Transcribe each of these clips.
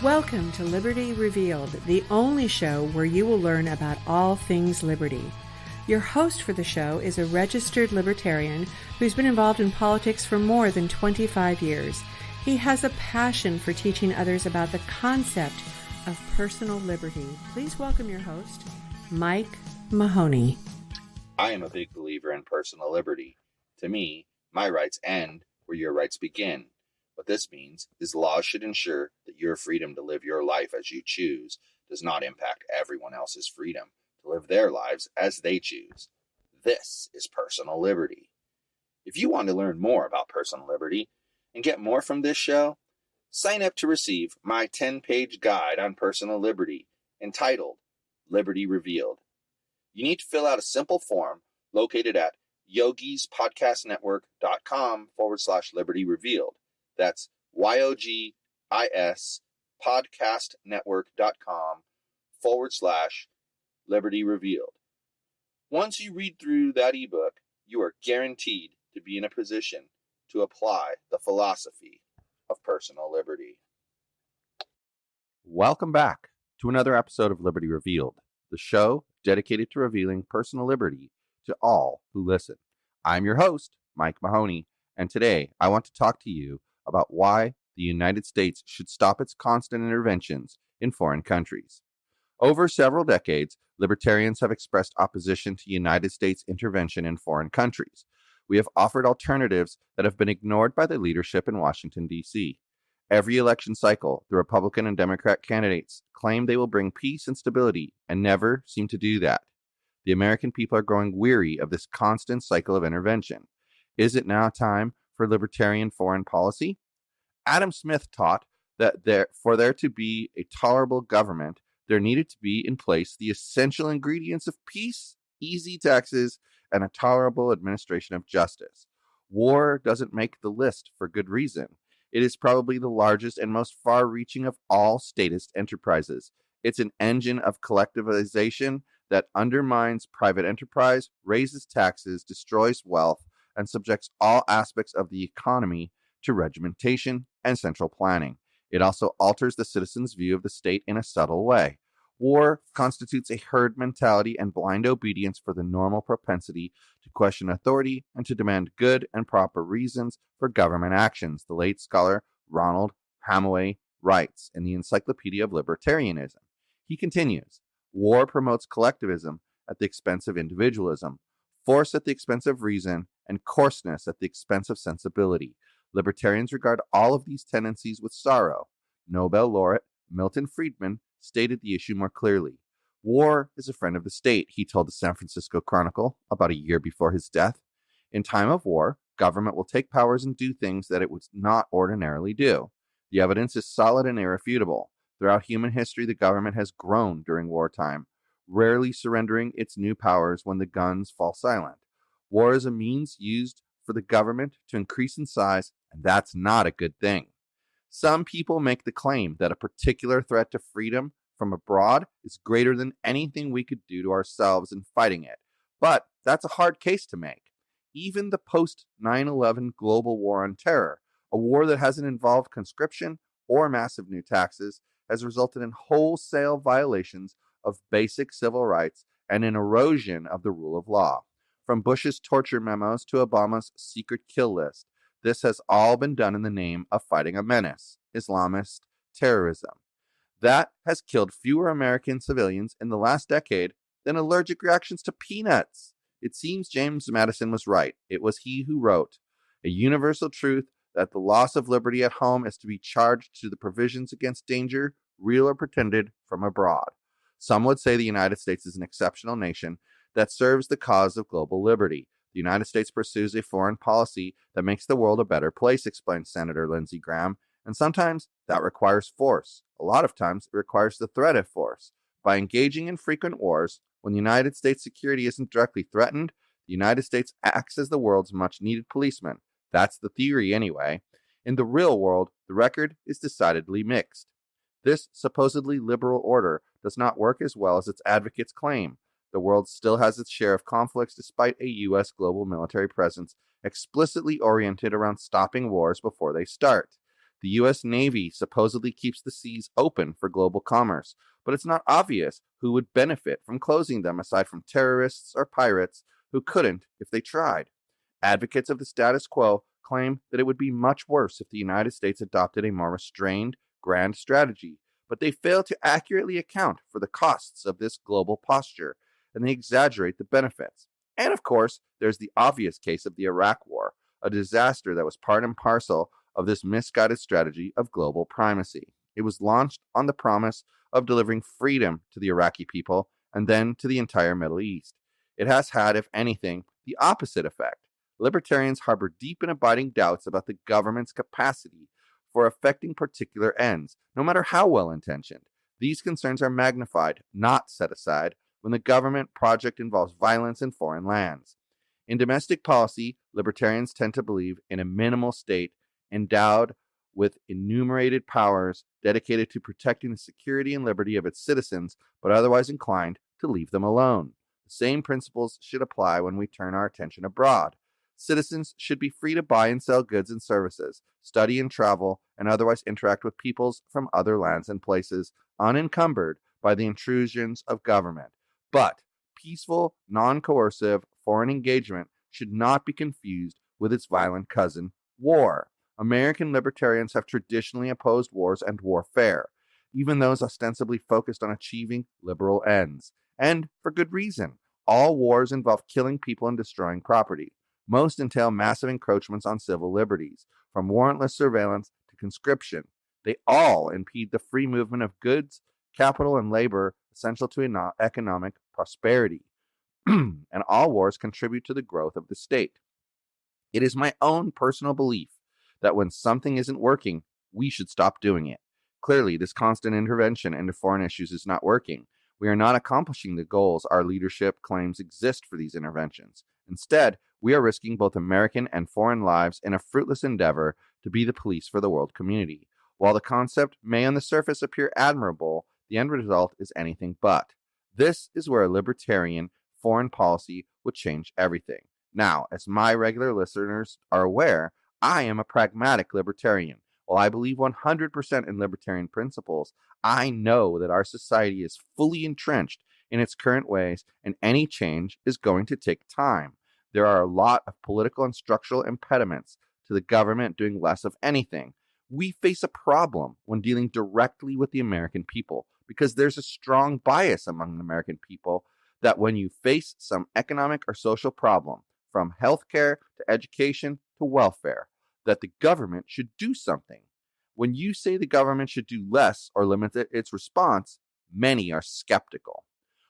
Welcome to Liberty Revealed, the only show where you will learn about all things liberty. Your host for the show is a registered libertarian who's been involved in politics for more than 25 years. He has a passion for teaching others about the concept of personal liberty. Please welcome your host, Mike Mahony. I am a big believer in personal liberty. To me, my rights end where your rights begin. What this means is laws should ensure that your freedom to live your life as you choose does not impact everyone else's freedom to live their lives as they choose. This is personal liberty. If you want to learn more about personal liberty and get more from this show, sign up to receive my 10-page guide on personal liberty entitled Liberty Revealed. You need to fill out a simple form located at YOGI'S Revealed. That's YOGI'S podcastnetwork.com/Liberty Revealed. Once you read through that ebook, you are guaranteed to be in a position to apply the philosophy of personal liberty. Welcome back to another episode of Liberty Revealed, the show dedicated to revealing personal liberty to all who listen. I'm your host, Mike Mahony, and today I want to talk to you about why the United States should stop its constant interventions in foreign countries. Over several decades, libertarians have expressed opposition to United States intervention in foreign countries. We have offered alternatives that have been ignored by the leadership in Washington, D.C. Every election cycle, the Republican and Democrat candidates claim they will bring peace and stability and never seem to do that. The American people are growing weary of this constant cycle of intervention. Is it now time for libertarian foreign policy? Adam Smith taught that for there to be a tolerable government, there needed to be in place the essential ingredients of peace, easy taxes, and a tolerable administration of justice. War doesn't make the list for good reason. It is probably the largest and most far-reaching of all statist enterprises. It's an engine of collectivization that undermines private enterprise, raises taxes, destroys wealth, and subjects all aspects of the economy to regimentation and central planning. It also alters the citizens' view of the state in a subtle way. War constitutes a herd mentality and blind obedience for the normal propensity to question authority and to demand good and proper reasons for government actions, the late scholar Ronald Hamaway writes in the Encyclopedia of Libertarianism. He continues, war promotes collectivism at the expense of individualism, force at the expense of reason, and coarseness at the expense of sensibility. Libertarians regard all of these tendencies with sorrow. Nobel laureate Milton Friedman stated the issue more clearly. War is a friend of the state, he told the San Francisco Chronicle about a year before his death. In time of war, government will take powers and do things that it would not ordinarily do. The evidence is solid and irrefutable. Throughout human history, the government has grown during wartime, rarely surrendering its new powers when the guns fall silent. War is a means used for the government to increase in size, and that's not a good thing. Some people make the claim that a particular threat to freedom from abroad is greater than anything we could do to ourselves in fighting it. But that's a hard case to make. Even the post-9/11 global war on terror, a war that hasn't involved conscription or massive new taxes, has resulted in wholesale violations of basic civil rights and an erosion of the rule of law. From Bush's torture memos to Obama's secret kill list, this has all been done in the name of fighting a menace, Islamist terrorism. That has killed fewer American civilians in the last decade than allergic reactions to peanuts. It seems James Madison was right. It was he who wrote, "A universal truth that the loss of liberty at home is to be charged to the provisions against danger, real or pretended, from abroad." Some would say the United States is an exceptional nation that serves the cause of global liberty. The United States pursues a foreign policy that makes the world a better place, explained Senator Lindsey Graham, and sometimes that requires force. A lot of times it requires the threat of force. By engaging in frequent wars, when the United States' security isn't directly threatened, the United States acts as the world's much-needed policeman. That's the theory anyway. In the real world, the record is decidedly mixed. This supposedly liberal order does not work as well as its advocates claim. The world still has its share of conflicts despite a U.S. global military presence explicitly oriented around stopping wars before they start. The U.S. Navy supposedly keeps the seas open for global commerce, but it's not obvious who would benefit from closing them aside from terrorists or pirates who couldn't if they tried. Advocates of the status quo claim that it would be much worse if the United States adopted a more restrained, grand strategy, but they fail to accurately account for the costs of this global posture, and they exaggerate the benefits. And of course, there's the obvious case of the Iraq War, a disaster that was part and parcel of this misguided strategy of global primacy. It was launched on the promise of delivering freedom to the Iraqi people and then to the entire Middle East. It has had, if anything, the opposite effect. Libertarians harbor deep and abiding doubts about the government's capacity for effecting particular ends, no matter how well-intentioned. These concerns are magnified, not set aside, when the government project involves violence in foreign lands. In domestic policy, libertarians tend to believe in a minimal state endowed with enumerated powers dedicated to protecting the security and liberty of its citizens, but otherwise inclined to leave them alone. The same principles should apply when we turn our attention abroad. Citizens should be free to buy and sell goods and services, study and travel, and otherwise interact with peoples from other lands and places, unencumbered by the intrusions of government. But peaceful, non-coercive foreign engagement should not be confused with its violent cousin, war. American libertarians have traditionally opposed wars and warfare, even those ostensibly focused on achieving liberal ends. And for good reason. All wars involve killing people and destroying property. Most entail massive encroachments on civil liberties, from warrantless surveillance to conscription. They all impede the free movement of goods, capital, and labor essential to economic prosperity. And all wars contribute to the growth of the state. It is my own personal belief that when something isn't working, we should stop doing it. Clearly, this constant intervention into foreign issues is not working. We are not accomplishing the goals our leadership claims exist for these interventions. Instead, we are risking both American and foreign lives in a fruitless endeavor to be the police for the world community. While the concept may on the surface appear admirable, the end result is anything but. This is where a libertarian foreign policy would change everything. Now, as my regular listeners are aware, I am a pragmatic libertarian. While I believe 100% in libertarian principles, I know that our society is fully entrenched in its current ways, and any change is going to take time. There are a lot of political and structural impediments to the government doing less of anything. We face a problem when dealing directly with the American people because there's a strong bias among the American people that when you face some economic or social problem, from healthcare to education to welfare, that the government should do something. When you say the government should do less or limit its response, many are skeptical.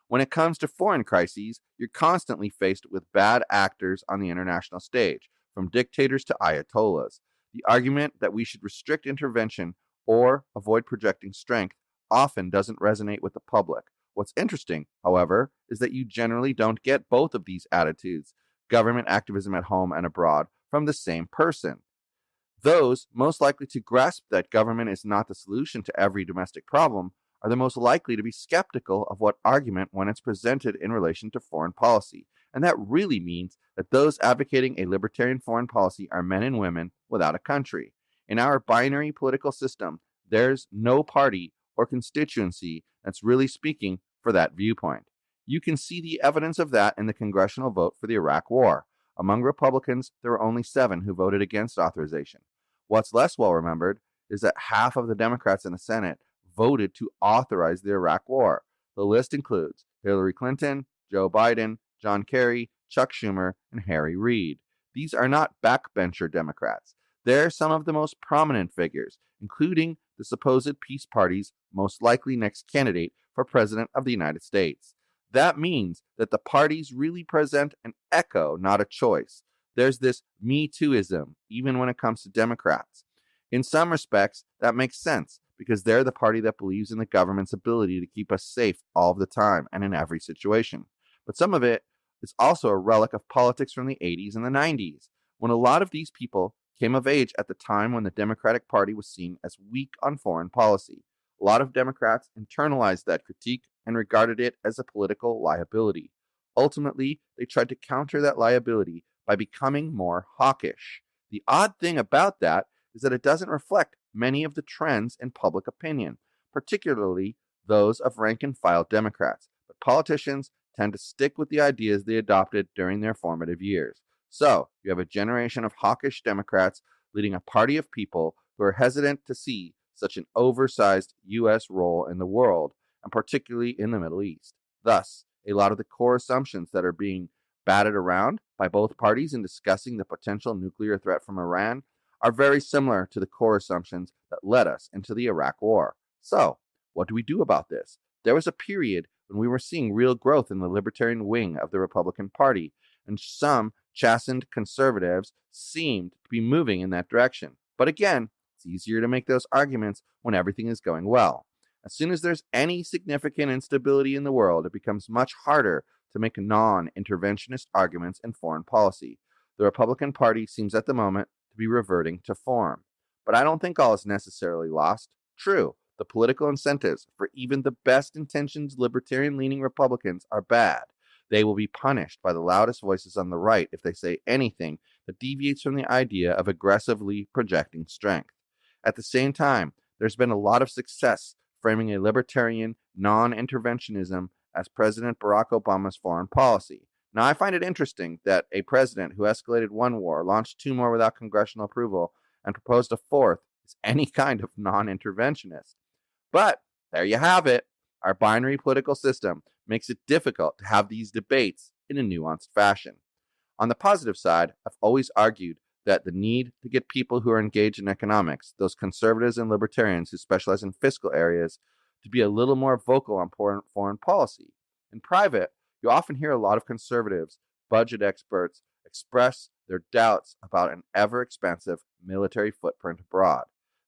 When it comes to foreign crises, you're constantly faced with bad actors on the international stage, from dictators to ayatollahs. The argument that we should restrict intervention or avoid projecting strength often doesn't resonate with the public. What's interesting, however, is that you generally don't get both of these attitudes, government activism at home and abroad, from the same person. Those most likely to grasp that government is not the solution to every domestic problem are the most likely to be skeptical of what argument when it's presented in relation to foreign policy. And that really means that those advocating a libertarian foreign policy are men and women without a country. In our binary political system, there's no party or constituency that's really speaking for that viewpoint. You can see the evidence of that in the congressional vote for the Iraq War. Among Republicans, there were only 7 who voted against authorization. What's less well remembered is that half of the Democrats in the Senate voted to authorize the Iraq War. The list includes Hillary Clinton, Joe Biden, John Kerry, Chuck Schumer, and Harry Reid. These are not backbencher Democrats. They're some of the most prominent figures, including the supposed peace party's most likely next candidate for president of the United States. That means that the parties really present an echo, not a choice. There's this Me Tooism, even when it comes to Democrats. In some respects, that makes sense, because they're the party that believes in the government's ability to keep us safe all of the time and in every situation. But some of it is also a relic of politics from the 80s and the 90s, when a lot of these people came of age at the time when the Democratic Party was seen as weak on foreign policy. A lot of Democrats internalized that critique and regarded it as a political liability. Ultimately, they tried to counter that liability by becoming more hawkish. The odd thing about that is that it doesn't reflect many of the trends in public opinion, particularly those of rank-and-file Democrats. But politicians tend to stick with the ideas they adopted during their formative years. So, you have a generation of hawkish Democrats leading a party of people who are hesitant to see such an oversized U.S. role in the world, and particularly in the Middle East. Thus, a lot of the core assumptions that are being batted around by both parties in discussing the potential nuclear threat from Iran are very similar to the core assumptions that led us into the Iraq War. So, what do we do about this? There was a period when we were seeing real growth in the libertarian wing of the Republican Party, and some chastened conservatives seemed to be moving in that direction. But again, it's easier to make those arguments when everything is going well. As soon as there's any significant instability in the world, it becomes much harder to make non-interventionist arguments in foreign policy. The Republican Party seems at the moment to be reverting to form. But I don't think all is necessarily lost. True, the political incentives for even the best-intentioned libertarian-leaning Republicans are bad. They will be punished by the loudest voices on the right if they say anything that deviates from the idea of aggressively projecting strength. At the same time, there's been a lot of success framing a libertarian non-interventionism as President Barack Obama's foreign policy. Now, I find it interesting that a president who escalated one war, launched two more without congressional approval, and proposed a fourth is any kind of non-interventionist. But there you have it. Our binary political system makes it difficult to have these debates in a nuanced fashion. On the positive side, I've always argued that the need to get people who are engaged in economics, those conservatives and libertarians who specialize in fiscal areas, to be a little more vocal on foreign policy. In private, you often hear a lot of conservatives, budget experts, express their doubts about an ever-expansive military footprint abroad.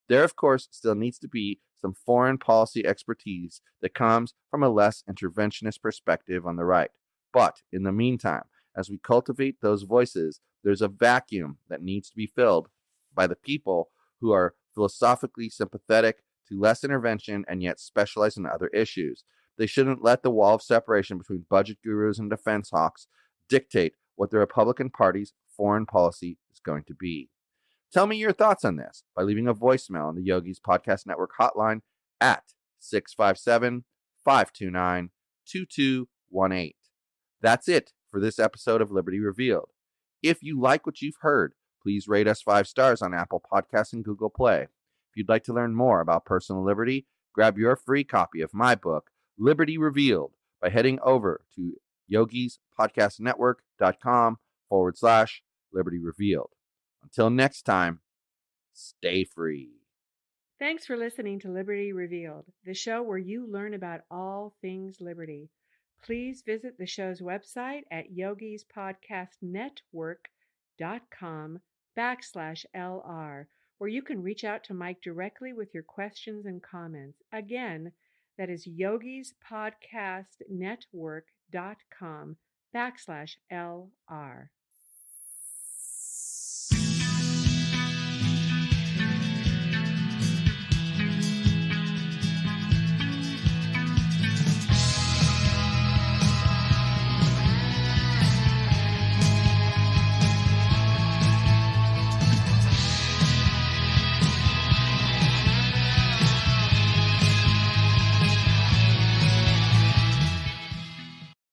There, of course, still needs to be some foreign policy expertise that comes from a less interventionist perspective on the right. But in the meantime, as we cultivate those voices, there's a vacuum that needs to be filled by the people who are philosophically sympathetic to less intervention and yet specialize in other issues. They shouldn't let the wall of separation between budget gurus and defense hawks dictate what the Republican Party's foreign policy is going to be. Tell me your thoughts on this by leaving a voicemail on the Yogi's Podcast Network hotline at 657-529-2218. That's it for this episode of Liberty Revealed. If you like what you've heard, please rate us 5 stars on Apple Podcasts and Google Play. If you'd like to learn more about personal liberty, grab your free copy of my book, Liberty Revealed, by heading over to yogispodcastnetwork.com/Liberty Revealed. Until next time, stay free. Thanks for listening to Liberty Revealed, the show where you learn about all things liberty. Please visit the show's website at yogispodcastnetwork.com/LR, where you can reach out to Mike directly with your questions and comments. Again, that is yogispodcastnetwork.com/LR.